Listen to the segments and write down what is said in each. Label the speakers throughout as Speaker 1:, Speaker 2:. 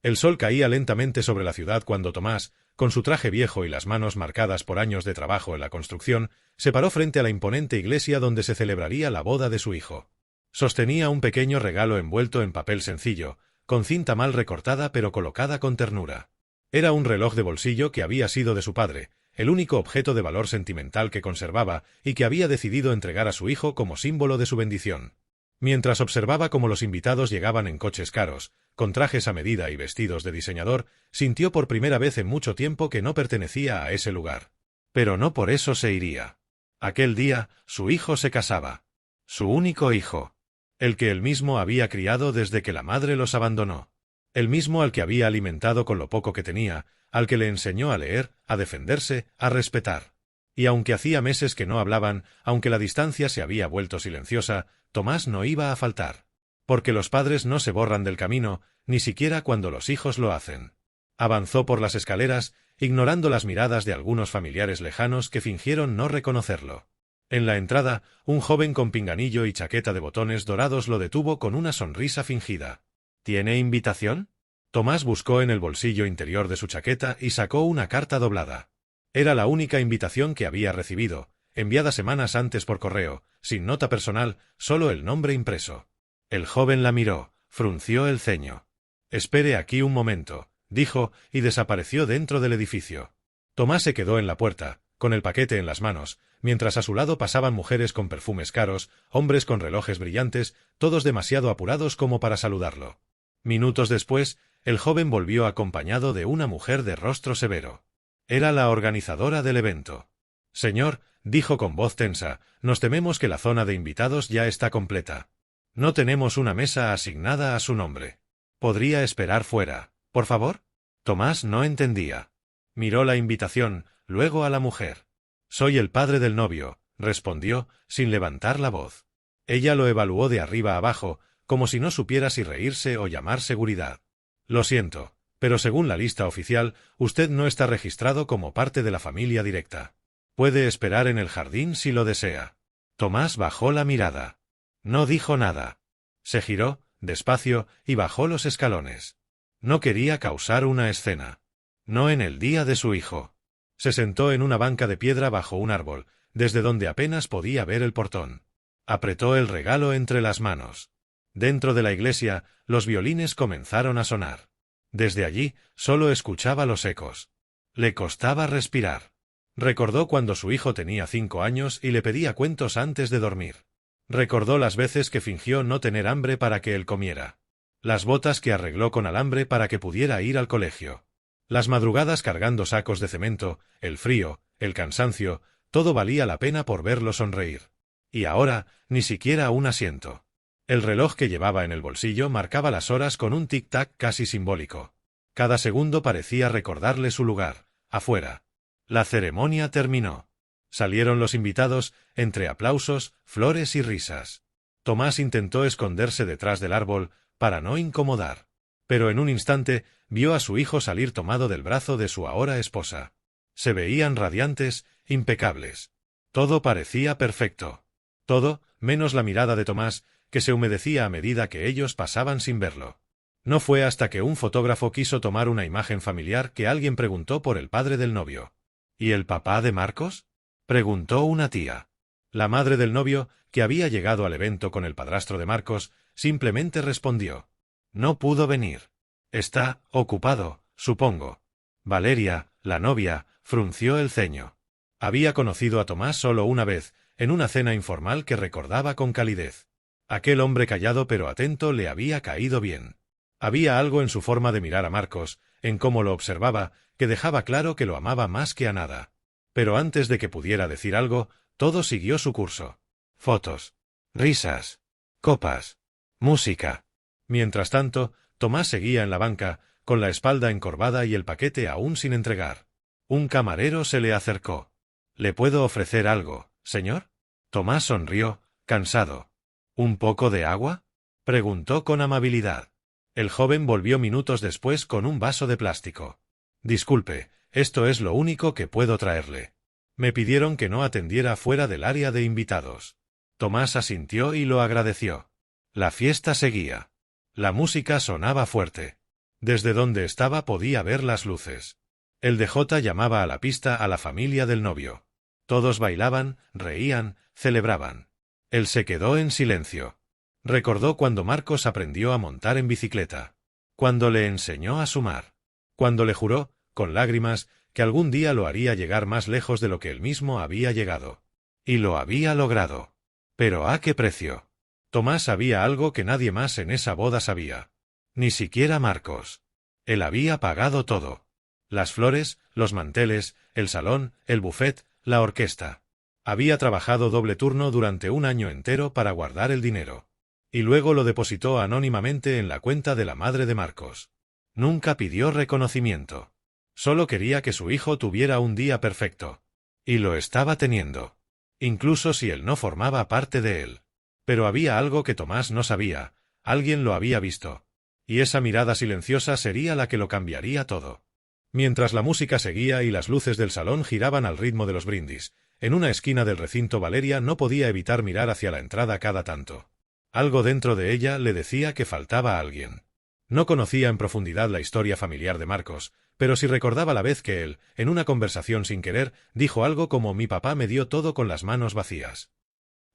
Speaker 1: El sol caía lentamente sobre la ciudad cuando Tomás, con su traje viejo y las manos marcadas por años de trabajo en la construcción, se paró frente a la imponente iglesia donde se celebraría la boda de su hijo. Sostenía un pequeño regalo envuelto en papel sencillo, con cinta mal recortada pero colocada con ternura. Era un reloj de bolsillo que había sido de su padre, el único objeto de valor sentimental que conservaba y que había decidido entregar a su hijo como símbolo de su bendición. Mientras observaba cómo los invitados llegaban en coches caros, con trajes a medida y vestidos de diseñador, sintió por primera vez en mucho tiempo que no pertenecía a ese lugar. Pero no por eso se iría. Aquel día, su hijo se casaba. Su único hijo. El que él mismo había criado desde que la madre los abandonó. El mismo al que había alimentado con lo poco que tenía, al que le enseñó a leer, a defenderse, a respetar. Y aunque hacía meses que no hablaban, aunque la distancia se había vuelto silenciosa, Tomás no iba a faltar. Porque los padres no se borran del camino, ni siquiera cuando los hijos lo hacen. Avanzó por las escaleras, ignorando las miradas de algunos familiares lejanos que fingieron no reconocerlo. En la entrada, un joven con pinganillo y chaqueta de botones dorados lo detuvo con una sonrisa fingida. ¿Tiene invitación? Tomás buscó en el bolsillo interior de su chaqueta y sacó una carta doblada. Era la única invitación que había recibido, enviada semanas antes por correo, sin nota personal, solo el nombre impreso. El joven la miró, frunció el ceño. «Espere aquí un momento», dijo, y desapareció dentro del edificio. Tomás se quedó en la puerta, con el paquete en las manos, mientras a su lado pasaban mujeres con perfumes caros, hombres con relojes brillantes, todos demasiado apurados como para saludarlo. Minutos después, el joven volvió acompañado de una mujer de rostro severo. Era la organizadora del evento. «Señor», dijo con voz tensa, «nos tememos que la zona de invitados ya está completa. No tenemos una mesa asignada a su nombre. ¿Podría esperar fuera, por favor?» Tomás no entendía. Miró la invitación, luego a la mujer. «Soy el padre del novio», respondió, sin levantar la voz. Ella lo evaluó de arriba abajo, como si no supiera si reírse o llamar seguridad. «Lo siento, pero según la lista oficial, usted no está registrado como parte de la familia directa. Puede esperar en el jardín si lo desea». Tomás bajó la mirada. No dijo nada. Se giró, despacio, y bajó los escalones. No quería causar una escena. No en el día de su hijo. Se sentó en una banca de piedra bajo un árbol, desde donde apenas podía ver el portón. Apretó el regalo entre las manos. Dentro de la iglesia, los violines comenzaron a sonar. Desde allí, solo escuchaba los ecos. Le costaba respirar. Recordó cuando su hijo tenía 5 años y le pedía cuentos antes de dormir. Recordó las veces que fingió no tener hambre para que él comiera. Las botas que arregló con alambre para que pudiera ir al colegio. Las madrugadas cargando sacos de cemento, el frío, el cansancio, todo valía la pena por verlo sonreír. Y ahora, ni siquiera un asiento. El reloj que llevaba en el bolsillo marcaba las horas con un tic-tac casi simbólico. Cada segundo parecía recordarle su lugar, afuera. La ceremonia terminó. Salieron los invitados, entre aplausos, flores y risas. Tomás intentó esconderse detrás del árbol, para no incomodar. Pero en un instante, vio a su hijo salir tomado del brazo de su ahora esposa. Se veían radiantes, impecables. Todo parecía perfecto. Todo, menos la mirada de Tomás, que se humedecía a medida que ellos pasaban sin verlo. No fue hasta que un fotógrafo quiso tomar una imagen familiar que alguien preguntó por el padre del novio. ¿Y el papá de Marcos?, preguntó una tía. La madre del novio, que había llegado al evento con el padrastro de Marcos, simplemente respondió: «No pudo venir. Está ocupado, supongo». Valeria, la novia, frunció el ceño. Había conocido a Tomás solo una vez, en una cena informal que recordaba con calidez. Aquel hombre callado pero atento le había caído bien. Había algo en su forma de mirar a Marcos, en cómo lo observaba, que dejaba claro que lo amaba más que a nada. Pero antes de que pudiera decir algo, todo siguió su curso. Fotos, risas, copas, música. Mientras tanto, Tomás seguía en la banca, con la espalda encorvada y el paquete aún sin entregar. Un camarero se le acercó. «¿Le puedo ofrecer algo, señor?» Tomás sonrió, cansado. «¿Un poco de agua?», preguntó con amabilidad. El joven volvió minutos después con un vaso de plástico. «Disculpe, esto es lo único que puedo traerle. Me pidieron que no atendiera fuera del área de invitados». Tomás asintió y lo agradeció. La fiesta seguía. La música sonaba fuerte. Desde donde estaba podía ver las luces. El DJ llamaba a la pista a la familia del novio. Todos bailaban, reían, celebraban. Él se quedó en silencio. Recordó cuando Marcos aprendió a montar en bicicleta. Cuando le enseñó a sumar. Cuando le juró, con lágrimas, que algún día lo haría llegar más lejos de lo que él mismo había llegado. Y lo había logrado. Pero ¿a qué precio? Tomás sabía algo que nadie más en esa boda sabía. Ni siquiera Marcos. Él había pagado todo. Las flores, los manteles, el salón, el buffet, la orquesta. Había trabajado doble turno durante un año entero para guardar el dinero. Y luego lo depositó anónimamente en la cuenta de la madre de Marcos. Nunca pidió reconocimiento. Solo quería que su hijo tuviera un día perfecto. Y lo estaba teniendo. Incluso si él no formaba parte de él. Pero había algo que Tomás no sabía, alguien lo había visto. Y esa mirada silenciosa sería la que lo cambiaría todo. Mientras la música seguía y las luces del salón giraban al ritmo de los brindis, en una esquina del recinto Valeria no podía evitar mirar hacia la entrada cada tanto. Algo dentro de ella le decía que faltaba alguien. No conocía en profundidad la historia familiar de Marcos, pero sí recordaba la vez que él, en una conversación sin querer, dijo algo como «Mi papá me dio todo con las manos vacías».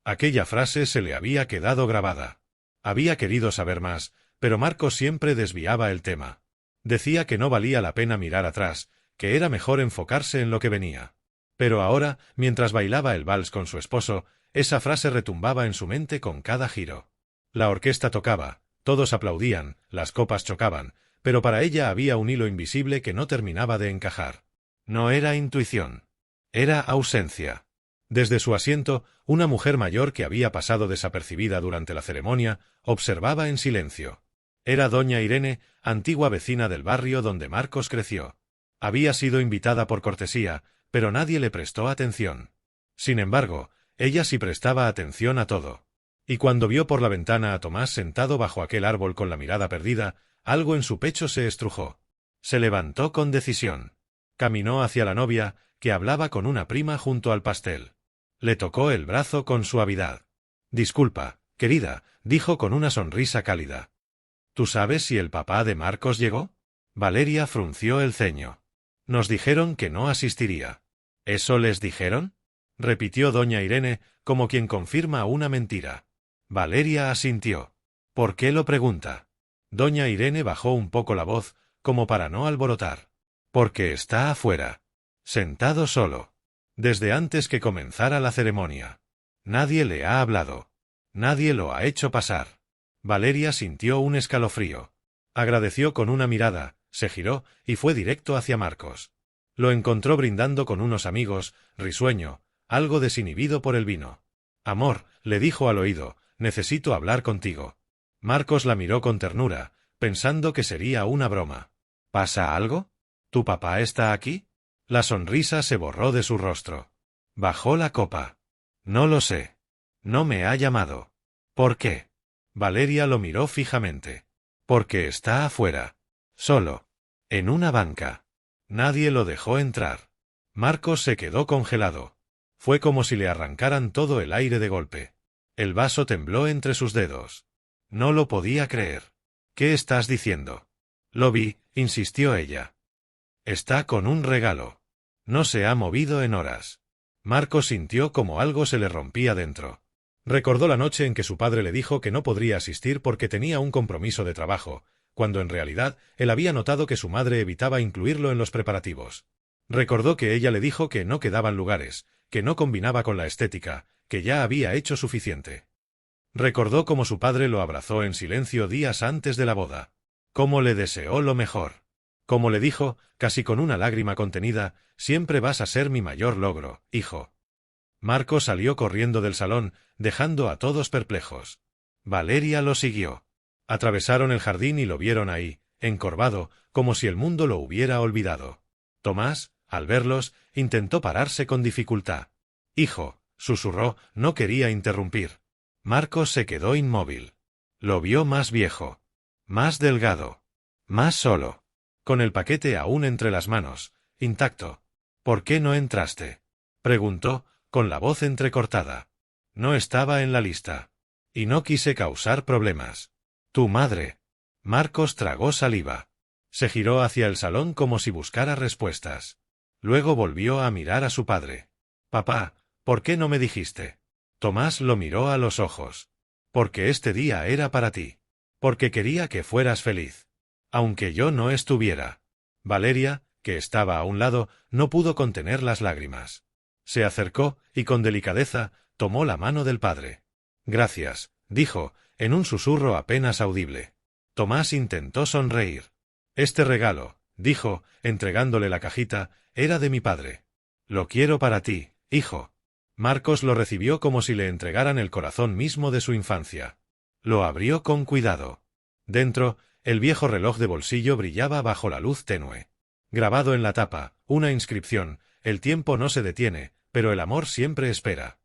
Speaker 1: Aquella frase se le había quedado grabada. Había querido saber más, pero Marcos siempre desviaba el tema. Decía que no valía la pena mirar atrás, que era mejor enfocarse en lo que venía. Pero ahora, mientras bailaba el vals con su esposo, esa frase retumbaba en su mente con cada giro. La orquesta tocaba, todos aplaudían, las copas chocaban, pero para ella había un hilo invisible que no terminaba de encajar. No era intuición. Era ausencia. Desde su asiento, una mujer mayor que había pasado desapercibida durante la ceremonia, observaba en silencio. Era doña Irene, antigua vecina del barrio donde Marcos creció. Había sido invitada por cortesía, pero nadie le prestó atención. Sin embargo, ella sí prestaba atención a todo. Y cuando vio por la ventana a Tomás sentado bajo aquel árbol con la mirada perdida, algo en su pecho se estrujó. Se levantó con decisión. Caminó hacia la novia, que hablaba con una prima junto al pastel. Le tocó el brazo con suavidad. «Disculpa, querida», dijo con una sonrisa cálida. «¿Tú sabes si el papá de Marcos llegó?» Valeria frunció el ceño. «Nos dijeron que no asistiría». «¿Eso les dijeron?», repitió doña Irene, como quien confirma una mentira. Valeria asintió. «¿Por qué lo pregunta?». Doña Irene bajó un poco la voz, como para no alborotar. «Porque está afuera. Sentado solo. Desde antes que comenzara la ceremonia. Nadie le ha hablado. Nadie lo ha hecho pasar». Valeria sintió un escalofrío. Agradeció con una mirada, se giró y fue directo hacia Marcos. Lo encontró brindando con unos amigos, risueño, algo desinhibido por el vino. «Amor», le dijo al oído, «necesito hablar contigo». Marcos la miró con ternura, pensando que sería una broma. «¿Pasa algo? ¿Tu papá está aquí?». La sonrisa se borró de su rostro. Bajó la copa. «No lo sé. No me ha llamado». «¿Por qué?». Valeria lo miró fijamente. «Porque está afuera. Solo. En una banca. Nadie lo dejó entrar». Marcos se quedó congelado. Fue como si le arrancaran todo el aire de golpe. El vaso tembló entre sus dedos. No lo podía creer. «¿Qué estás diciendo?». «Lo vi», insistió ella. «Está con un regalo. No se ha movido en horas». Marcos sintió como algo se le rompía dentro. Recordó la noche en que su padre le dijo que no podría asistir porque tenía un compromiso de trabajo, cuando en realidad él había notado que su madre evitaba incluirlo en los preparativos. Recordó que ella le dijo que no quedaban lugares, que no combinaba con la estética, que ya había hecho suficiente. Recordó cómo su padre lo abrazó en silencio días antes de la boda. Cómo le deseó lo mejor. Cómo le dijo, casi con una lágrima contenida, «Siempre vas a ser mi mayor logro, hijo». Marcos salió corriendo del salón, dejando a todos perplejos. Valeria lo siguió. Atravesaron el jardín y lo vieron ahí, encorvado, como si el mundo lo hubiera olvidado. Tomás, al verlos, intentó pararse con dificultad. «Hijo», susurró, no quería interrumpir. Marcos se quedó inmóvil. Lo vio más viejo. Más delgado. Más solo. Con el paquete aún entre las manos, intacto. «¿Por qué no entraste?», preguntó, con la voz entrecortada. «No estaba en la lista. Y no quise causar problemas». «Tu madre». Marcos tragó saliva. Se giró hacia el salón como si buscara respuestas. Luego volvió a mirar a su padre. «Papá, ¿por qué no me dijiste?» Tomás lo miró a los ojos. «Porque este día era para ti. Porque quería que fueras feliz. Aunque yo no estuviera». Valeria, que estaba a un lado, no pudo contener las lágrimas. Se acercó y con delicadeza tomó la mano del padre. «Gracias», dijo, en un susurro apenas audible. Tomás intentó sonreír. «Este regalo», dijo, entregándole la cajita, «era de mi padre. Lo quiero para ti, hijo». Marcos lo recibió como si le entregaran el corazón mismo de su infancia. Lo abrió con cuidado. Dentro, el viejo reloj de bolsillo brillaba bajo la luz tenue. Grabado en la tapa, una inscripción: «El tiempo no se detiene, pero el amor siempre espera».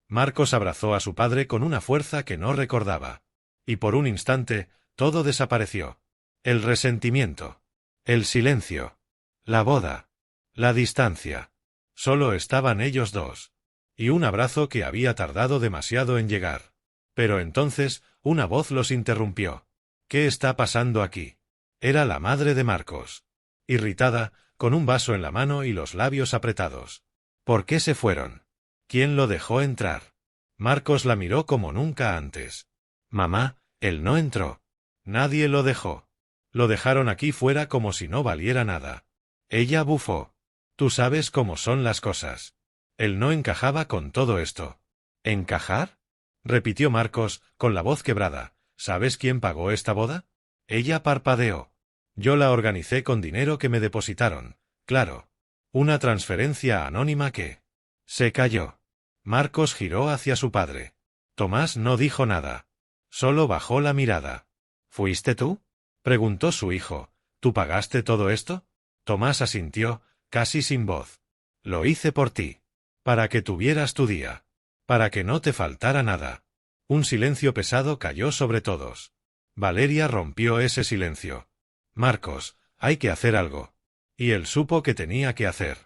Speaker 1: Marcos abrazó a su padre con una fuerza que no recordaba. Y por un instante, todo desapareció. El resentimiento. El silencio. La boda. La distancia. Solo estaban ellos dos. Y un abrazo que había tardado demasiado en llegar. Pero entonces, una voz los interrumpió. «¿Qué está pasando aquí?» Era la madre de Marcos. Irritada, con un vaso en la mano y los labios apretados. «¿Por qué se fueron? ¿Quién lo dejó entrar?» Marcos la miró como nunca antes. «Mamá, él no entró. Nadie lo dejó. Lo dejaron aquí fuera como si no valiera nada». Ella bufó. «Tú sabes cómo son las cosas. Él no encajaba con todo esto». «¿Encajar?», repitió Marcos, con la voz quebrada. «¿Sabes quién pagó esta boda?» Ella parpadeó. «Yo la organicé con dinero que me depositaron, claro. Una transferencia anónima que...». Se calló. Marcos giró hacia su padre. Tomás no dijo nada. Solo bajó la mirada. «¿Fuiste tú?», preguntó su hijo. «¿Tú pagaste todo esto?». Tomás asintió, casi sin voz. «Lo hice por ti. Para que tuvieras tu día. Para que no te faltara nada». Un silencio pesado cayó sobre todos. Valeria rompió ese silencio. «Marcos, hay que hacer algo». Y él supo que tenía que hacer.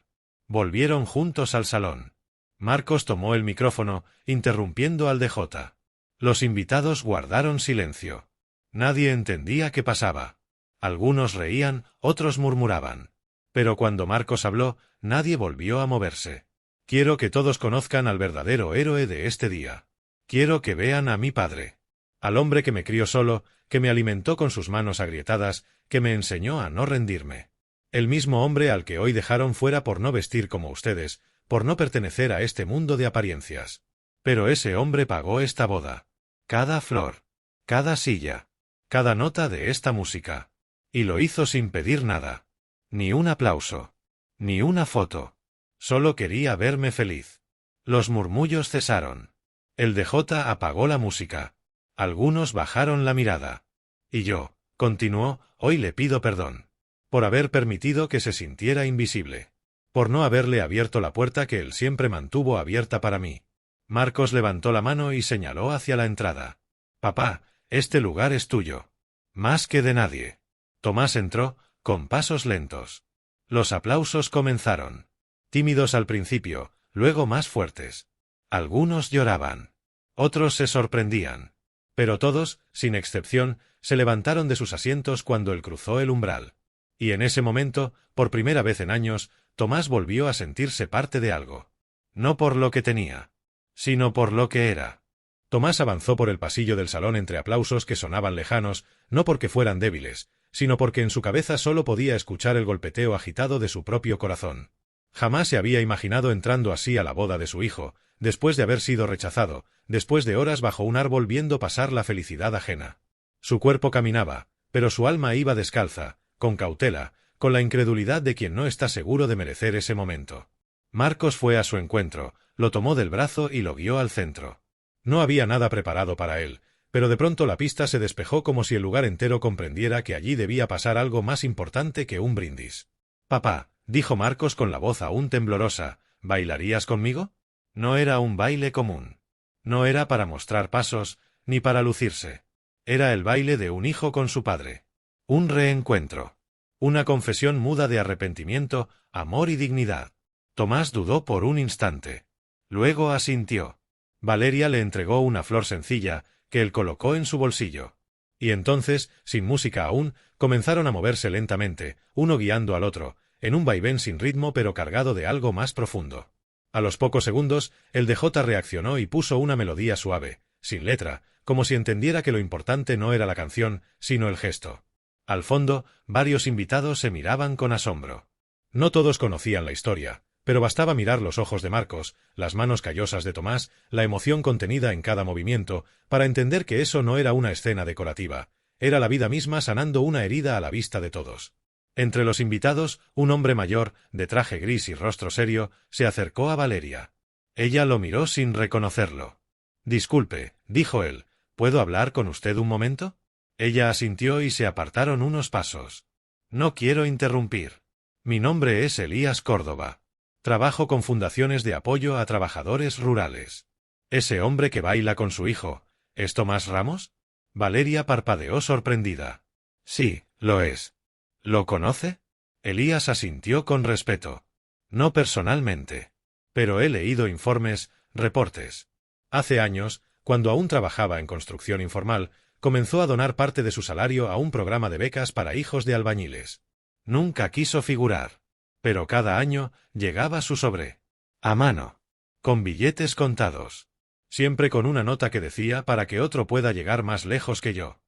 Speaker 1: Volvieron juntos al salón. Marcos tomó el micrófono, interrumpiendo al DJ. Los invitados guardaron silencio. Nadie entendía qué pasaba. Algunos reían, otros murmuraban. Pero cuando Marcos habló, nadie volvió a moverse. «Quiero que todos conozcan al verdadero héroe de este día. Quiero que vean a mi padre. Al hombre que me crió solo, que me alimentó con sus manos agrietadas, que me enseñó a no rendirme. El mismo hombre al que hoy dejaron fuera por no vestir como ustedes, por no pertenecer a este mundo de apariencias. Pero ese hombre pagó esta boda. Cada flor. Cada silla. Cada nota de esta música. Y lo hizo sin pedir nada. Ni un aplauso. Ni una foto. Solo quería verme feliz». Los murmullos cesaron. El DJ apagó la música. Algunos bajaron la mirada. «Y yo», continuó, «hoy le pido perdón. Por haber permitido que se sintiera invisible. Por no haberle abierto la puerta que él siempre mantuvo abierta para mí». Marcos levantó la mano y señaló hacia la entrada. «Papá, este lugar es tuyo. Más que de nadie». Tomás entró, con pasos lentos. Los aplausos comenzaron. Tímidos al principio, luego más fuertes. Algunos lloraban. Otros se sorprendían. Pero todos, sin excepción, se levantaron de sus asientos cuando él cruzó el umbral. Y en ese momento, por primera vez en años, Tomás volvió a sentirse parte de algo. No por lo que tenía, sino por lo que era. Tomás avanzó por el pasillo del salón entre aplausos que sonaban lejanos, no porque fueran débiles, sino porque en su cabeza solo podía escuchar el golpeteo agitado de su propio corazón. Jamás se había imaginado entrando así a la boda de su hijo, después de haber sido rechazado, después de horas bajo un árbol viendo pasar la felicidad ajena. Su cuerpo caminaba, pero su alma iba descalza, con cautela, con la incredulidad de quien no está seguro de merecer ese momento. Marcos fue a su encuentro, lo tomó del brazo y lo guió al centro. No había nada preparado para él, pero de pronto la pista se despejó como si el lugar entero comprendiera que allí debía pasar algo más importante que un brindis. «Papá», dijo Marcos con la voz aún temblorosa, «¿bailarías conmigo?». No era un baile común. No era para mostrar pasos, ni para lucirse. Era el baile de un hijo con su padre. Un reencuentro. Una confesión muda de arrepentimiento, amor y dignidad. Tomás dudó por un instante. Luego asintió. Valeria le entregó una flor sencilla, que él colocó en su bolsillo. Y entonces, sin música aún, comenzaron a moverse lentamente, uno guiando al otro, en un vaivén sin ritmo pero cargado de algo más profundo. A los pocos segundos, el DJ reaccionó y puso una melodía suave, sin letra, como si entendiera que lo importante no era la canción, sino el gesto. Al fondo, varios invitados se miraban con asombro. No todos conocían la historia, pero bastaba mirar los ojos de Marcos, las manos callosas de Tomás, la emoción contenida en cada movimiento, para entender que eso no era una escena decorativa, era la vida misma sanando una herida a la vista de todos. Entre los invitados, un hombre mayor, de traje gris y rostro serio, se acercó a Valeria. Ella lo miró sin reconocerlo. «Disculpe», dijo él, «¿puedo hablar con usted un momento?» Ella asintió y se apartaron unos pasos. «No quiero interrumpir. Mi nombre es Elías Córdoba. Trabajo con fundaciones de apoyo a trabajadores rurales. Ese hombre que baila con su hijo, ¿es Tomás Ramos?» Valeria parpadeó sorprendida. «Sí, lo es». «¿Lo conoce?» Elías asintió con respeto. «No personalmente. Pero he leído informes, reportes. Hace años, cuando aún trabajaba en construcción informal, comenzó a donar parte de su salario a un programa de becas para hijos de albañiles. Nunca quiso figurar. Pero cada año llegaba su sobre. A mano. Con billetes contados. Siempre con una nota que decía para que otro pueda llegar más lejos que yo».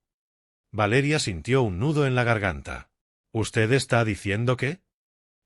Speaker 1: Valeria sintió un nudo en la garganta. «¿Usted está diciendo qué?»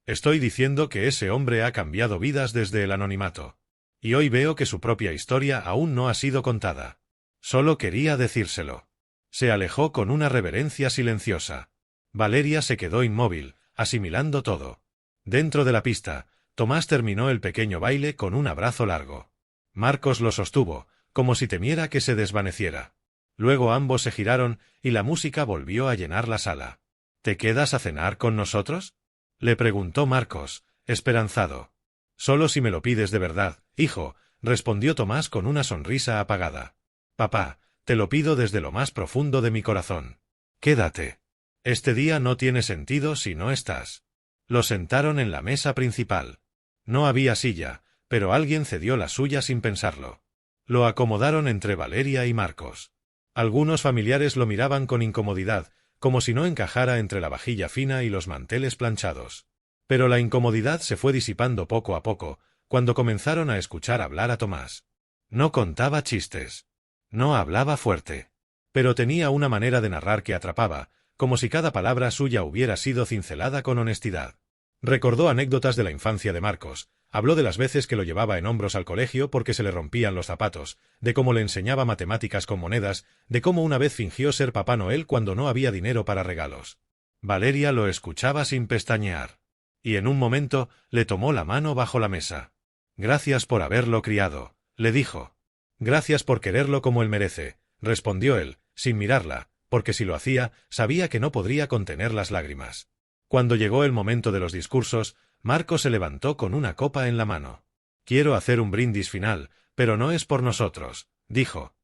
Speaker 1: «Estoy diciendo que ese hombre ha cambiado vidas desde el anonimato. Y hoy veo que su propia historia aún no ha sido contada. Solo quería decírselo». Se alejó con una reverencia silenciosa. Valeria se quedó inmóvil, asimilando todo. Dentro de la pista, Tomás terminó el pequeño baile con un abrazo largo. Marcos lo sostuvo, como si temiera que se desvaneciera. Luego ambos se giraron y la música volvió a llenar la sala. «¿Te quedas a cenar con nosotros?», le preguntó Marcos, esperanzado. «Solo si me lo pides de verdad, hijo», respondió Tomás con una sonrisa apagada. «Papá, te lo pido desde lo más profundo de mi corazón. Quédate. Este día no tiene sentido si no estás». Lo sentaron en la mesa principal. No había silla, pero alguien cedió la suya sin pensarlo. Lo acomodaron entre Valeria y Marcos. Algunos familiares lo miraban con incomodidad, como si no encajara entre la vajilla fina y los manteles planchados. Pero la incomodidad se fue disipando poco a poco, cuando comenzaron a escuchar hablar a Tomás. No contaba chistes. No hablaba fuerte. Pero tenía una manera de narrar que atrapaba, como si cada palabra suya hubiera sido cincelada con honestidad. Recordó anécdotas de la infancia de Marcos, habló de las veces que lo llevaba en hombros al colegio porque se le rompían los zapatos, de cómo le enseñaba matemáticas con monedas, de cómo una vez fingió ser Papá Noel cuando no había dinero para regalos. Valeria lo escuchaba sin pestañear. Y en un momento le tomó la mano bajo la mesa. «Gracias por haberlo criado», le dijo. «Gracias por quererlo como él merece», respondió él, sin mirarla, porque si lo hacía, sabía que no podría contener las lágrimas. Cuando llegó el momento de los discursos, Marcos se levantó con una copa en la mano. «Quiero hacer un brindis final, pero no es por nosotros», dijo.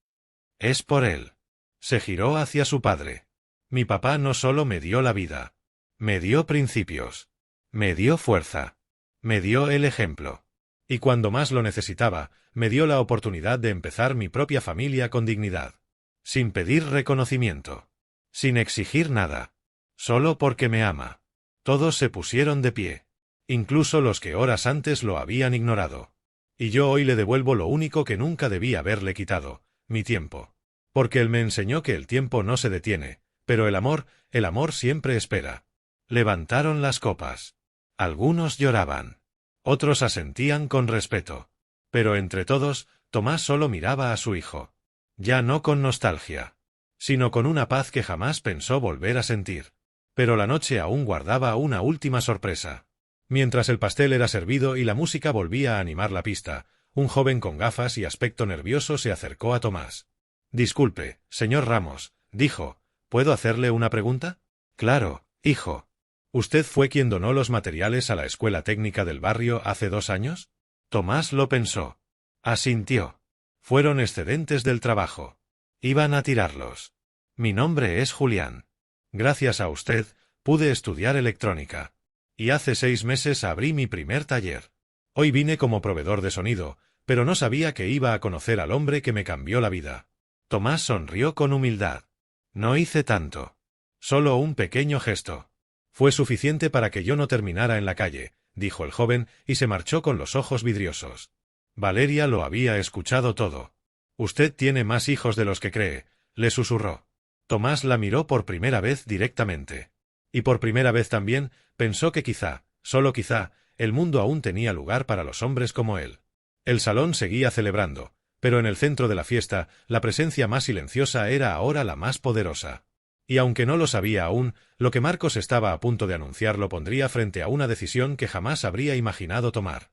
Speaker 1: «Es por él». Se giró hacia su padre. «Mi papá no solo me dio la vida. Me dio principios. Me dio fuerza. Me dio el ejemplo. Y cuando más lo necesitaba, me dio la oportunidad de empezar mi propia familia con dignidad. Sin pedir reconocimiento. Sin exigir nada. Solo porque me ama». Todos se pusieron de pie. Incluso los que horas antes lo habían ignorado. Y yo hoy le devuelvo lo único que nunca debí haberle quitado, mi tiempo. Porque él me enseñó que el tiempo no se detiene, pero el amor siempre espera. Levantaron las copas. Algunos lloraban. Otros asentían con respeto. Pero entre todos, Tomás solo miraba a su hijo. Ya no con nostalgia, sino con una paz que jamás pensó volver a sentir. Pero la noche aún guardaba una última sorpresa. Mientras el pastel era servido y la música volvía a animar la pista, un joven con gafas y aspecto nervioso se acercó a Tomás. «Disculpe, señor Ramos», dijo, «¿puedo hacerle una pregunta?» «Claro, hijo. ¿Usted fue quien donó los materiales a la escuela técnica del barrio hace 2 años?» Tomás lo pensó. Asintió. «Fueron excedentes del trabajo. Iban a tirarlos. Mi nombre es Julián. Gracias a usted, pude estudiar electrónica. Y hace 6 meses abrí mi primer taller. Hoy vine como proveedor de sonido, pero no sabía que iba a conocer al hombre que me cambió la vida». Tomás sonrió con humildad. No hice tanto. Solo un pequeño gesto. Fue suficiente para que yo no terminara en la calle, dijo el joven, y se marchó con los ojos vidriosos. Valeria lo había escuchado todo. Usted tiene más hijos de los que cree, le susurró. Tomás la miró por primera vez directamente. Y por primera vez también pensó que quizá, solo quizá, el mundo aún tenía lugar para los hombres como él. El salón seguía celebrando, pero en el centro de la fiesta, la presencia más silenciosa era ahora la más poderosa. Y aunque no lo sabía aún, lo que Marcos estaba a punto de anunciar lo pondría frente a una decisión que jamás habría imaginado tomar.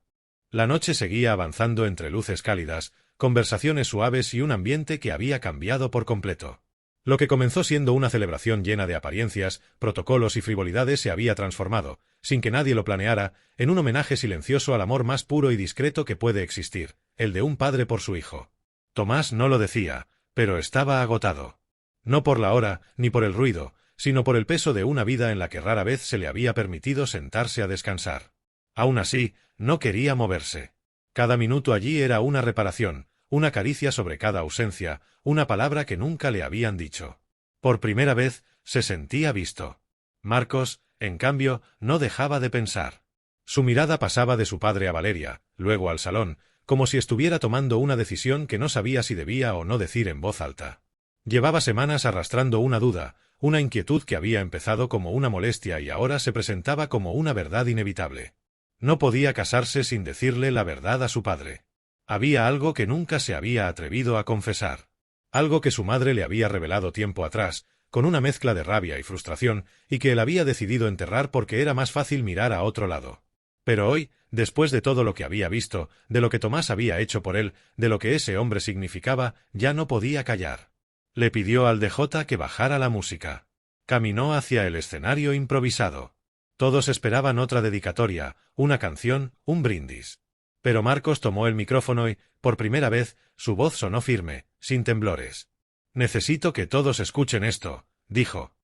Speaker 1: La noche seguía avanzando entre luces cálidas, conversaciones suaves y un ambiente que había cambiado por completo. Lo que comenzó siendo una celebración llena de apariencias, protocolos y frivolidades se había transformado, sin que nadie lo planeara, en un homenaje silencioso al amor más puro y discreto que puede existir, el de un padre por su hijo. Tomás no lo decía, pero estaba agotado. No por la hora, ni por el ruido, sino por el peso de una vida en la que rara vez se le había permitido sentarse a descansar. Aún así, no quería moverse. Cada minuto allí era una reparación, una caricia sobre cada ausencia, una palabra que nunca le habían dicho. Por primera vez, se sentía visto. Marcos, en cambio, no dejaba de pensar. Su mirada pasaba de su padre a Valeria, luego al salón, como si estuviera tomando una decisión que no sabía si debía o no decir en voz alta. Llevaba semanas arrastrando una duda, una inquietud que había empezado como una molestia y ahora se presentaba como una verdad inevitable. No podía casarse sin decirle la verdad a su padre. Había algo que nunca se había atrevido a confesar. Algo que su madre le había revelado tiempo atrás, con una mezcla de rabia y frustración, y que él había decidido enterrar porque era más fácil mirar a otro lado. Pero hoy, después de todo lo que había visto, de lo que Tomás había hecho por él, de lo que ese hombre significaba, ya no podía callar. Le pidió al DJ que bajara la música. Caminó hacia el escenario improvisado. Todos esperaban otra dedicatoria, una canción, un brindis. Pero Marcos tomó el micrófono y, por primera vez, su voz sonó firme, sin temblores. «Necesito que todos escuchen esto», dijo.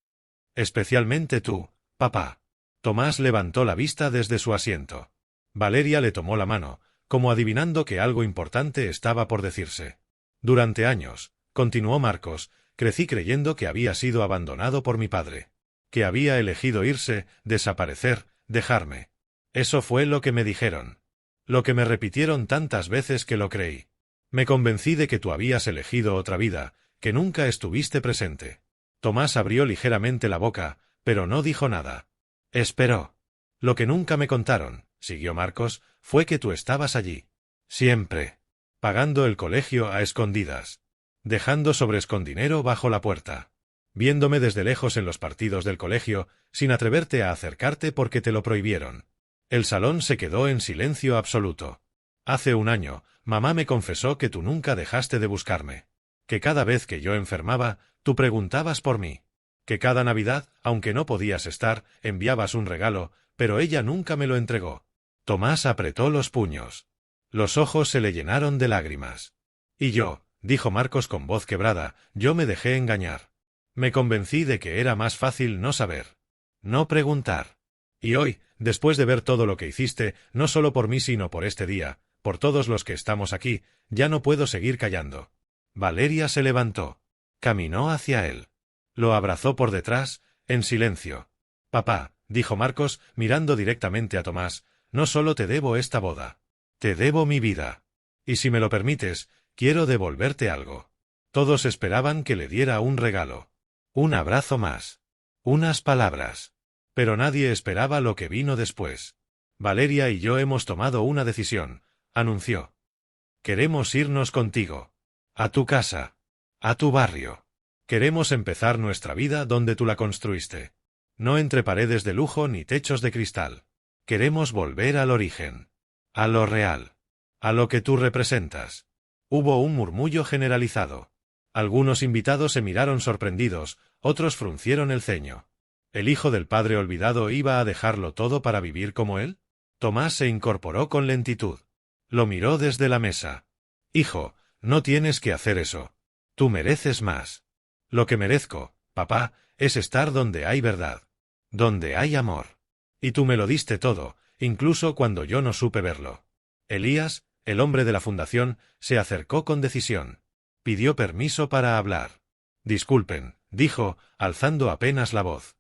Speaker 1: «Especialmente tú, papá». Tomás levantó la vista desde su asiento. Valeria le tomó la mano, como adivinando que algo importante estaba por decirse. «Durante años», continuó Marcos, «crecí creyendo que había sido abandonado por mi padre. Que había elegido irse, desaparecer, dejarme. Eso fue lo que me dijeron. Lo que me repitieron tantas veces que lo creí. Me convencí de que tú habías elegido otra vida, que nunca estuviste presente». Tomás abrió ligeramente la boca, pero no dijo nada. Esperó. «Lo que nunca me contaron», siguió Marcos, «fue que tú estabas allí. Siempre. Pagando el colegio a escondidas. Dejando sobrescondinero bajo la puerta. Viéndome desde lejos en los partidos del colegio, sin atreverte a acercarte porque te lo prohibieron». El salón se quedó en silencio absoluto. «Hace un año, mamá me confesó que tú nunca dejaste de buscarme. Que cada vez que yo enfermaba, tú preguntabas por mí. Que cada Navidad, aunque no podías estar, enviabas un regalo, pero ella nunca me lo entregó». Tomás apretó los puños. Los ojos se le llenaron de lágrimas. «Y yo», dijo Marcos con voz quebrada, «yo me dejé engañar. Me convencí de que era más fácil no saber. No preguntar. Y hoy, después de ver todo lo que hiciste, no solo por mí sino por este día, por todos los que estamos aquí, ya no puedo seguir callando». Valeria se levantó. Caminó hacia él. Lo abrazó por detrás, en silencio. «Papá», dijo Marcos, mirando directamente a Tomás, «no solo te debo esta boda. Te debo mi vida. Y si me lo permites, quiero devolverte algo». Todos esperaban que le diera un regalo. Un abrazo más. Unas palabras. Pero nadie esperaba lo que vino después. «Valeria y yo hemos tomado una decisión», anunció. «Queremos irnos contigo. A tu casa. A tu barrio. Queremos empezar nuestra vida donde tú la construiste. No entre paredes de lujo ni techos de cristal. Queremos volver al origen. A lo real. A lo que tú representas». Hubo un murmullo generalizado. Algunos invitados se miraron sorprendidos, otros fruncieron el ceño. ¿El hijo del padre olvidado iba a dejarlo todo para vivir como él? Tomás se incorporó con lentitud. Lo miró desde la mesa. «Hijo, no tienes que hacer eso. Tú mereces más. Lo que merezco, papá, es estar donde hay verdad. Donde hay amor. Y tú me lo diste todo, incluso cuando yo no supe verlo». Elías, el hombre de la fundación, se acercó con decisión. Pidió permiso para hablar. «Disculpen», dijo, alzando apenas la voz.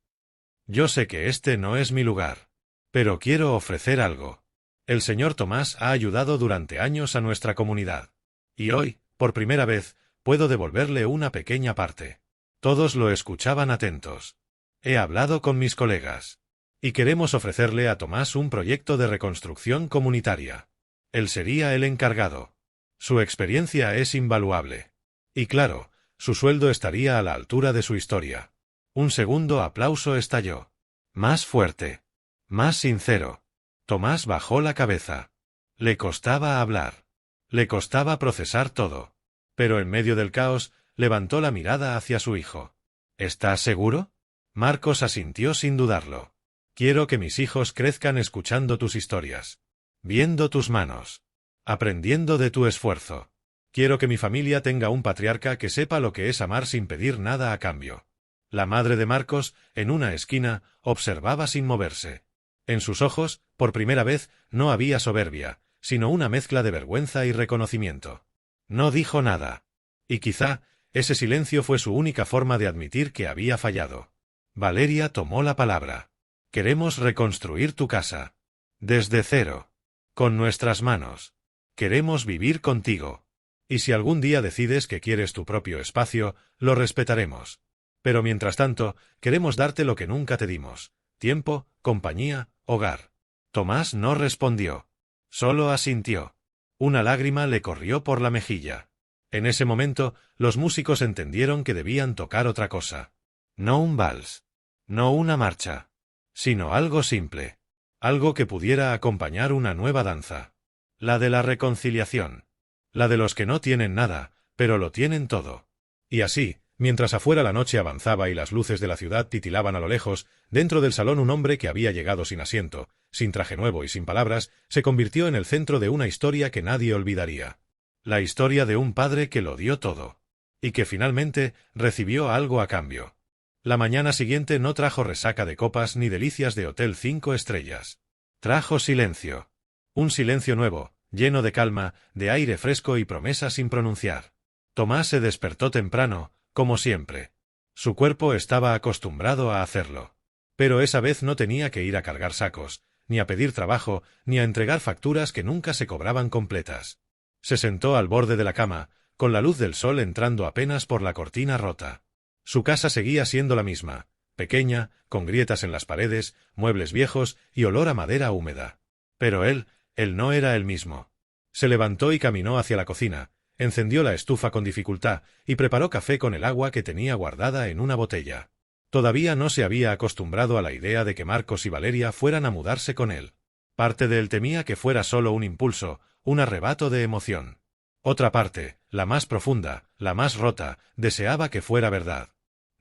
Speaker 1: Yo sé que este no es mi lugar. Pero quiero ofrecer algo. El señor Tomás ha ayudado durante años a nuestra comunidad. Y hoy, por primera vez, puedo devolverle una pequeña parte. Todos lo escuchaban atentos. He hablado con mis colegas. Y queremos ofrecerle a Tomás un proyecto de reconstrucción comunitaria. Él sería el encargado. Su experiencia es invaluable. Y claro, su sueldo estaría a la altura de su historia. Un segundo aplauso estalló. Más fuerte. Más sincero. Tomás bajó la cabeza. Le costaba hablar. Le costaba procesar todo. Pero en medio del caos, levantó la mirada hacia su hijo. ¿Estás seguro? Marcos asintió sin dudarlo. Quiero que mis hijos crezcan escuchando tus historias. Viendo tus manos. Aprendiendo de tu esfuerzo. Quiero que mi familia tenga un patriarca que sepa lo que es amar sin pedir nada a cambio. La madre de Marcos, en una esquina, observaba sin moverse. En sus ojos, por primera vez, no había soberbia, sino una mezcla de vergüenza y reconocimiento. No dijo nada. Y quizá, ese silencio fue su única forma de admitir que había fallado. Valeria tomó la palabra. Queremos reconstruir tu casa. Desde cero. Con nuestras manos. Queremos vivir contigo. Y si algún día decides que quieres tu propio espacio, lo respetaremos. Pero mientras tanto, queremos darte lo que nunca te dimos. Tiempo, compañía, hogar. Tomás no respondió. Solo asintió. Una lágrima le corrió por la mejilla. En ese momento, los músicos entendieron que debían tocar otra cosa. No un vals. No una marcha. Sino algo simple. Algo que pudiera acompañar una nueva danza. La de la reconciliación. La de los que no tienen nada, pero lo tienen todo. Y así, mientras afuera la noche avanzaba y las luces de la ciudad titilaban a lo lejos, dentro del salón un hombre que había llegado sin asiento, sin traje nuevo y sin palabras, se convirtió en el centro de una historia que nadie olvidaría. La historia de un padre que lo dio todo. Y que finalmente recibió algo a cambio. La mañana siguiente no trajo resaca de copas ni delicias de hotel 5 estrellas. Trajo silencio. Un silencio nuevo, lleno de calma, de aire fresco y promesas sin pronunciar. Tomás se despertó temprano, como siempre. Su cuerpo estaba acostumbrado a hacerlo. Pero esa vez no tenía que ir a cargar sacos, ni a pedir trabajo, ni a entregar facturas que nunca se cobraban completas. Se sentó al borde de la cama, con la luz del sol entrando apenas por la cortina rota. Su casa seguía siendo la misma, pequeña, con grietas en las paredes, muebles viejos y olor a madera húmeda. Pero él no era el mismo. Se levantó y caminó hacia la cocina, encendió la estufa con dificultad y preparó café con el agua que tenía guardada en una botella. Todavía no se había acostumbrado a la idea de que Marcos y Valeria fueran a mudarse con él. Parte de él temía que fuera solo un impulso, un arrebato de emoción. Otra parte, la más profunda, la más rota, deseaba que fuera verdad.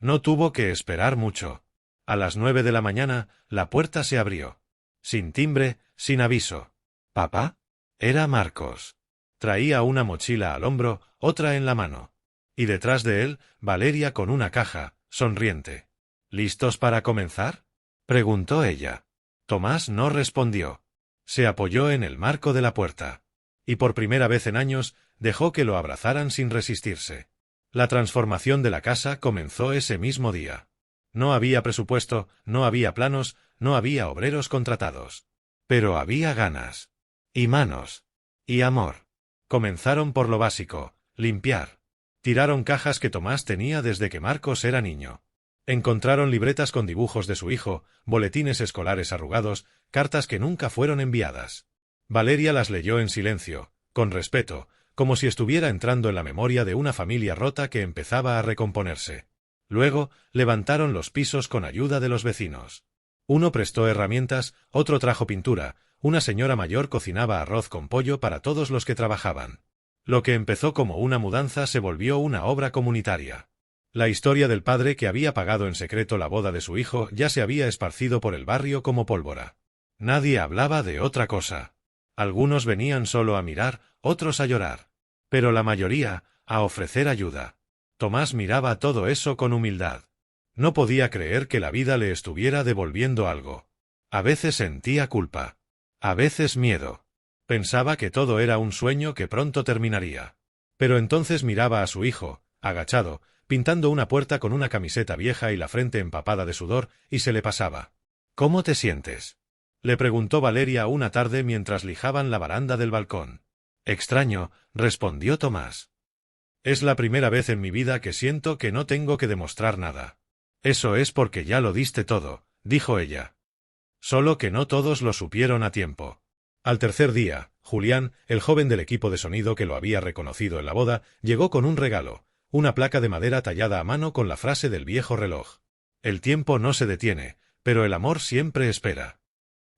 Speaker 1: No tuvo que esperar mucho. A las 9 de la mañana, la puerta se abrió. Sin timbre, sin aviso. ¿Papá? Era Marcos. Traía una mochila al hombro, otra en la mano. Y detrás de él, Valeria con una caja, sonriente. ¿Listos para comenzar?, preguntó ella. Tomás no respondió. Se apoyó en el marco de la puerta. Y por primera vez en años, dejó que lo abrazaran sin resistirse. La transformación de la casa comenzó ese mismo día. No había presupuesto, no había planos, no había obreros contratados. Pero había ganas. Y manos. Y amor. Comenzaron por lo básico, limpiar. Tiraron cajas que Tomás tenía desde que Marcos era niño. Encontraron libretas con dibujos de su hijo, boletines escolares arrugados, cartas que nunca fueron enviadas. Valeria las leyó en silencio, con respeto, como si estuviera entrando en la memoria de una familia rota que empezaba a recomponerse. Luego, levantaron los pisos con ayuda de los vecinos. Uno prestó herramientas, otro trajo pintura, una señora mayor cocinaba arroz con pollo para todos los que trabajaban. Lo que empezó como una mudanza se volvió una obra comunitaria. La historia del padre que había pagado en secreto la boda de su hijo ya se había esparcido por el barrio como pólvora. Nadie hablaba de otra cosa. Algunos venían solo a mirar, otros a llorar. Pero la mayoría, a ofrecer ayuda. Tomás miraba todo eso con humildad. No podía creer que la vida le estuviera devolviendo algo. A veces sentía culpa. A veces miedo. Pensaba que todo era un sueño que pronto terminaría. Pero entonces miraba a su hijo, agachado, pintando una puerta con una camiseta vieja y la frente empapada de sudor, y se le pasaba. —¿Cómo te sientes? —le preguntó Valeria una tarde mientras lijaban la baranda del balcón. —Extraño —respondió Tomás—. Es la primera vez en mi vida que siento que no tengo que demostrar nada. —Eso es porque ya lo diste todo —dijo ella. Solo que no todos lo supieron a tiempo. Al tercer día, Julián, el joven del equipo de sonido que lo había reconocido en la boda, llegó con un regalo, una placa de madera tallada a mano con la frase del viejo reloj: «El tiempo no se detiene, pero el amor siempre espera».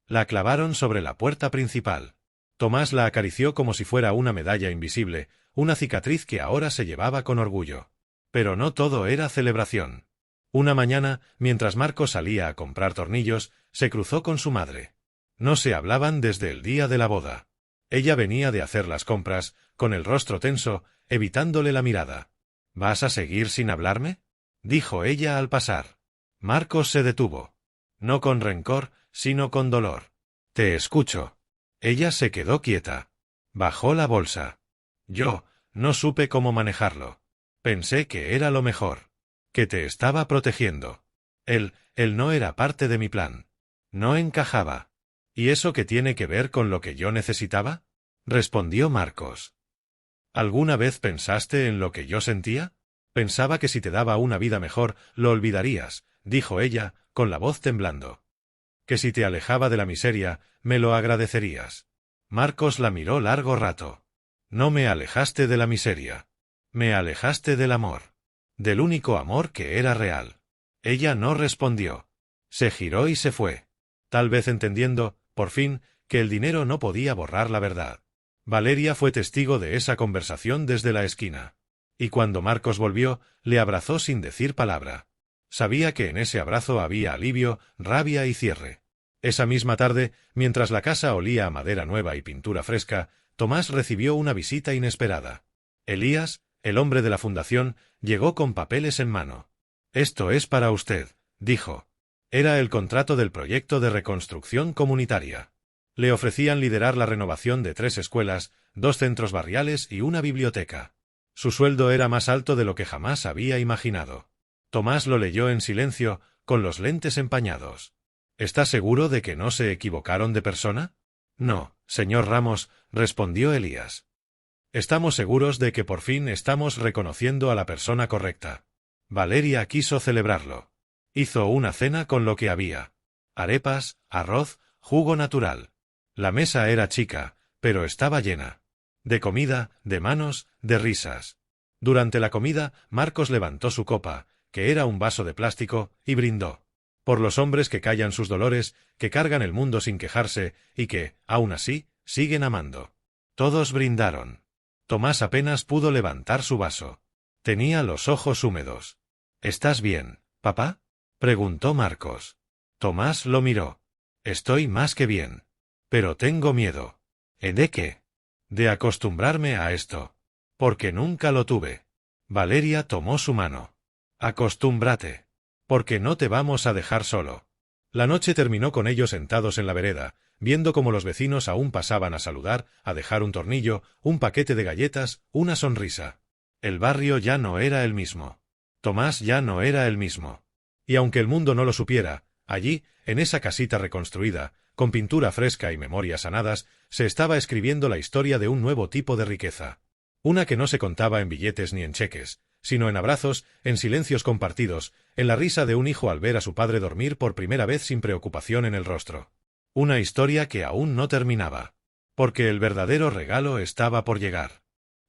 Speaker 1: La clavaron sobre la puerta principal. Tomás la acarició como si fuera una medalla invisible, una cicatriz que ahora se llevaba con orgullo. Pero no todo era celebración. Una mañana, mientras Marcos salía a comprar tornillos, se cruzó con su madre. No se hablaban desde el día de la boda. Ella venía de hacer las compras, con el rostro tenso, evitándole la mirada. —¿Vas a seguir sin hablarme? —dijo ella al pasar. Marcos se detuvo. No con rencor, sino con dolor. —Te escucho. Ella se quedó quieta. Bajó la bolsa. Yo no supe cómo manejarlo. Pensé que era lo mejor. Que te estaba protegiendo. Él no era parte de mi plan. No encajaba. ¿Y eso qué tiene que ver con lo que yo necesitaba? Respondió Marcos. ¿Alguna vez pensaste en lo que yo sentía? Pensaba que si te daba una vida mejor, lo olvidarías, dijo ella, con la voz temblando. Que si te alejaba de la miseria, me lo agradecerías. Marcos la miró largo rato. No me alejaste de la miseria. Me alejaste del amor. Del único amor que era real. Ella no respondió. Se giró y se fue. Tal vez entendiendo, por fin, que el dinero no podía borrar la verdad. Valeria fue testigo de esa conversación desde la esquina. Y cuando Marcos volvió, le abrazó sin decir palabra. Sabía que en ese abrazo había alivio, rabia y cierre. Esa misma tarde, mientras la casa olía a madera nueva y pintura fresca, Tomás recibió una visita inesperada. Elías, el hombre de la fundación, llegó con papeles en mano. «Esto es para usted», dijo. Era el contrato del proyecto de reconstrucción comunitaria. Le ofrecían liderar la renovación de 3 escuelas, 2 centros barriales y una biblioteca. Su sueldo era más alto de lo que jamás había imaginado. Tomás lo leyó en silencio, con los lentes empañados. ¿Está seguro de que no se equivocaron de persona? No, señor Ramos, respondió Elías. Estamos seguros de que por fin estamos reconociendo a la persona correcta. Valeria quiso celebrarlo. Hizo una cena con lo que había. Arepas, arroz, jugo natural. La mesa era chica, pero estaba llena. De comida, de manos, de risas. Durante la comida, Marcos levantó su copa, que era un vaso de plástico, y brindó. Por los hombres que callan sus dolores, que cargan el mundo sin quejarse, y que, aún así, siguen amando. Todos brindaron. Tomás apenas pudo levantar su vaso. Tenía los ojos húmedos. —¿Estás bien, papá? —preguntó Marcos. Tomás lo miró. —Estoy más que bien. Pero tengo miedo. ¿De qué? De acostumbrarme a esto. Porque nunca lo tuve. Valeria tomó su mano. Acostúmbrate. Porque no te vamos a dejar solo. La noche terminó con ellos sentados en la vereda, viendo cómo los vecinos aún pasaban a saludar, a dejar un tornillo, un paquete de galletas, una sonrisa. El barrio ya no era el mismo. Tomás ya no era el mismo. Y aunque el mundo no lo supiera, allí, en esa casita reconstruida, con pintura fresca y memorias sanadas, se estaba escribiendo la historia de un nuevo tipo de riqueza. Una que no se contaba en billetes ni en cheques, sino en abrazos, en silencios compartidos, en la risa de un hijo al ver a su padre dormir por primera vez sin preocupación en el rostro. Una historia que aún no terminaba. Porque el verdadero regalo estaba por llegar.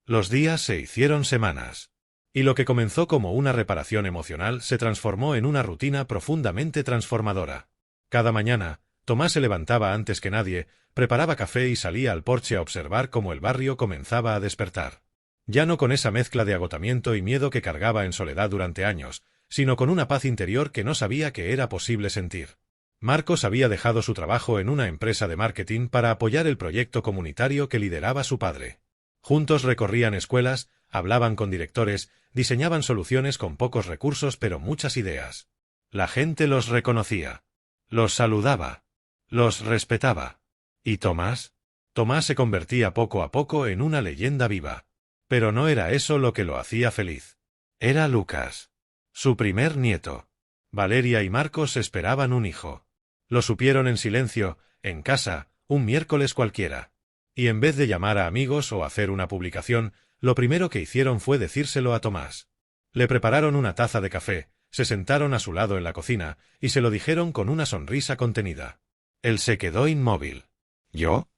Speaker 1: Los días se hicieron semanas. Y lo que comenzó como una reparación emocional se transformó en una rutina profundamente transformadora. Cada mañana, Tomás se levantaba antes que nadie, preparaba café y salía al porche a observar cómo el barrio comenzaba a despertar. Ya no con esa mezcla de agotamiento y miedo que cargaba en soledad durante años, sino con una paz interior que no sabía que era posible sentir. Marcos había dejado su trabajo en una empresa de marketing para apoyar el proyecto comunitario que lideraba su padre. Juntos recorrían escuelas, hablaban con directores, diseñaban soluciones con pocos recursos pero muchas ideas. La gente los reconocía. Los saludaba. Los respetaba. ¿Y Tomás? Tomás se convertía poco a poco en una leyenda viva. Pero no era eso lo que lo hacía feliz. Era Lucas, su primer nieto. Valeria y Marcos esperaban un hijo. Lo supieron en silencio, en casa, un miércoles cualquiera. Y en vez de llamar a amigos o hacer una publicación, lo primero que hicieron fue decírselo a Tomás. Le prepararon una taza de café, se sentaron a su lado en la cocina, y se lo dijeron con una sonrisa contenida. Él se quedó inmóvil. ¿Yo?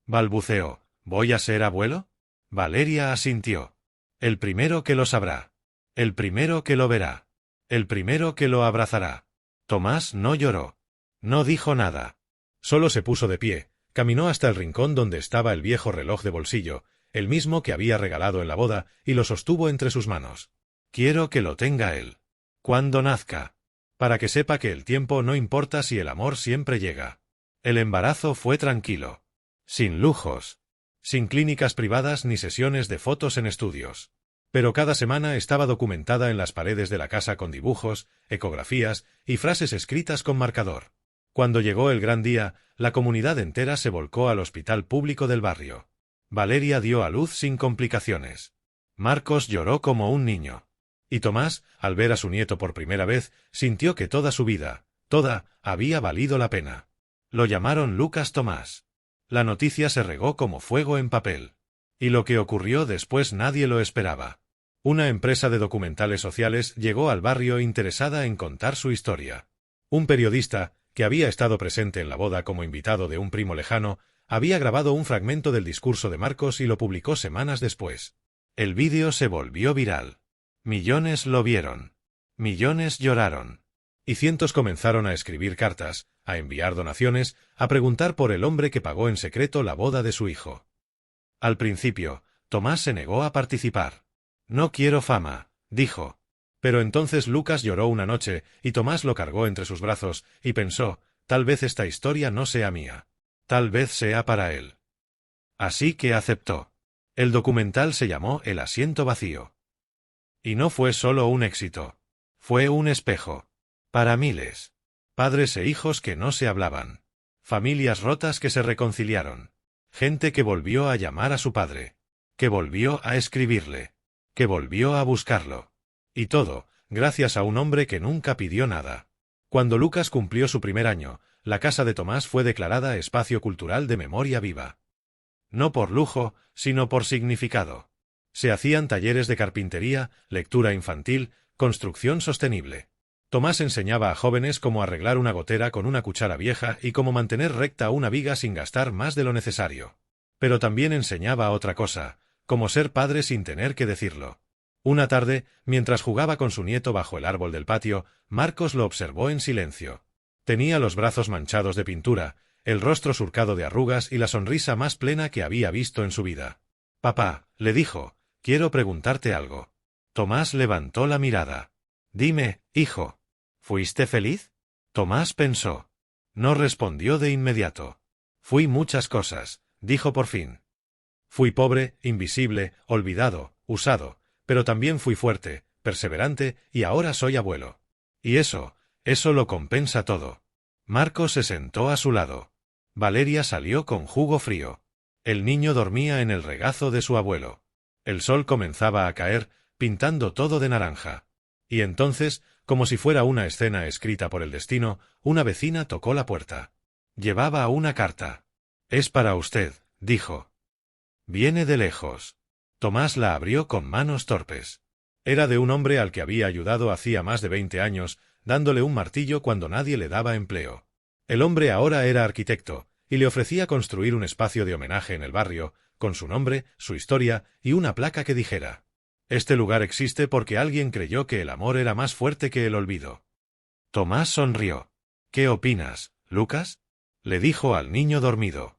Speaker 1: Balbuceó. ¿Voy a ser abuelo? Valeria asintió. El primero que lo sabrá. El primero que lo verá. El primero que lo abrazará. Tomás no lloró. No dijo nada. Solo se puso de pie, caminó hasta el rincón donde estaba el viejo reloj de bolsillo, el mismo que había regalado en la boda, y lo sostuvo entre sus manos. Quiero que lo tenga él. Cuando nazca. Para que sepa que el tiempo no importa si el amor siempre llega. El embarazo fue tranquilo. Sin lujos. Sin clínicas privadas ni sesiones de fotos en estudios. Pero cada semana estaba documentada en las paredes de la casa con dibujos, ecografías y frases escritas con marcador. Cuando llegó el gran día, la comunidad entera se volcó al hospital público del barrio. Valeria dio a luz sin complicaciones. Marcos lloró como un niño. Y Tomás, al ver a su nieto por primera vez, sintió que toda su vida, toda, había valido la pena. Lo llamaron Lucas Tomás. La noticia se regó como fuego en papel. Y lo que ocurrió después nadie lo esperaba. Una empresa de documentales sociales llegó al barrio interesada en contar su historia. Un periodista, que había estado presente en la boda como invitado de un primo lejano, había grabado un fragmento del discurso de Marcos y lo publicó semanas después. El vídeo se volvió viral. Millones lo vieron. Millones lloraron. Y cientos comenzaron a escribir cartas, a enviar donaciones, a preguntar por el hombre que pagó en secreto la boda de su hijo. Al principio, Tomás se negó a participar. No quiero fama, dijo. Pero entonces Lucas lloró una noche, y Tomás lo cargó entre sus brazos, y pensó, tal vez esta historia no sea mía. Tal vez sea para él. Así que aceptó. El documental se llamó El asiento vacío. Y no fue solo un éxito. Fue un espejo. Para miles. Padres e hijos que no se hablaban. Familias rotas que se reconciliaron. Gente que volvió a llamar a su padre. Que volvió a escribirle. Que volvió a buscarlo. Y todo, gracias a un hombre que nunca pidió nada. Cuando Lucas cumplió su primer año, la casa de Tomás fue declarada Espacio Cultural de Memoria Viva. No por lujo, sino por significado. Se hacían talleres de carpintería, lectura infantil, construcción sostenible. Tomás enseñaba a jóvenes cómo arreglar una gotera con una cuchara vieja y cómo mantener recta una viga sin gastar más de lo necesario. Pero también enseñaba otra cosa, cómo ser padre sin tener que decirlo. Una tarde, mientras jugaba con su nieto bajo el árbol del patio, Marcos lo observó en silencio. Tenía los brazos manchados de pintura, el rostro surcado de arrugas y la sonrisa más plena que había visto en su vida. «Papá», le dijo, «quiero preguntarte algo». Tomás levantó la mirada. «Dime, hijo, ¿fuiste feliz?» Tomás pensó. No respondió de inmediato. «Fui muchas cosas», dijo por fin. «Fui pobre, invisible, olvidado, usado, pero también fui fuerte, perseverante y ahora soy abuelo. Y eso lo compensa todo». Marcos se sentó a su lado. Valeria salió con jugo frío. El niño dormía en el regazo de su abuelo. El sol comenzaba a caer, pintando todo de naranja. Y entonces, como si fuera una escena escrita por el destino, una vecina tocó la puerta. Llevaba una carta. «Es para usted», dijo. «Viene de lejos». Tomás la abrió con manos torpes. Era de un hombre al que había ayudado hacía más de 20 años, dándole un martillo cuando nadie le daba empleo. El hombre ahora era arquitecto, y le ofrecía construir un espacio de homenaje en el barrio, con su nombre, su historia y una placa que dijera: «Este lugar existe porque alguien creyó que el amor era más fuerte que el olvido». Tomás sonrió. «¿Qué opinas, Lucas?», le dijo al niño dormido.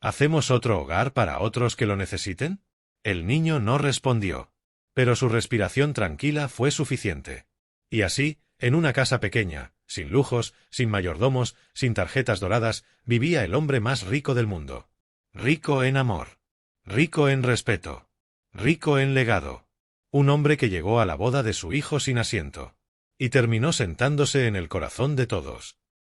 Speaker 1: «¿Hacemos otro hogar para otros que lo necesiten?». El niño no respondió, pero su respiración tranquila fue suficiente. Y así, en una casa pequeña, sin lujos, sin mayordomos, sin tarjetas doradas, vivía el hombre más rico del mundo. Rico en amor. Rico en respeto. Rico en legado. Un hombre que llegó a la boda de su hijo sin asiento. Y terminó sentándose en el corazón de todos.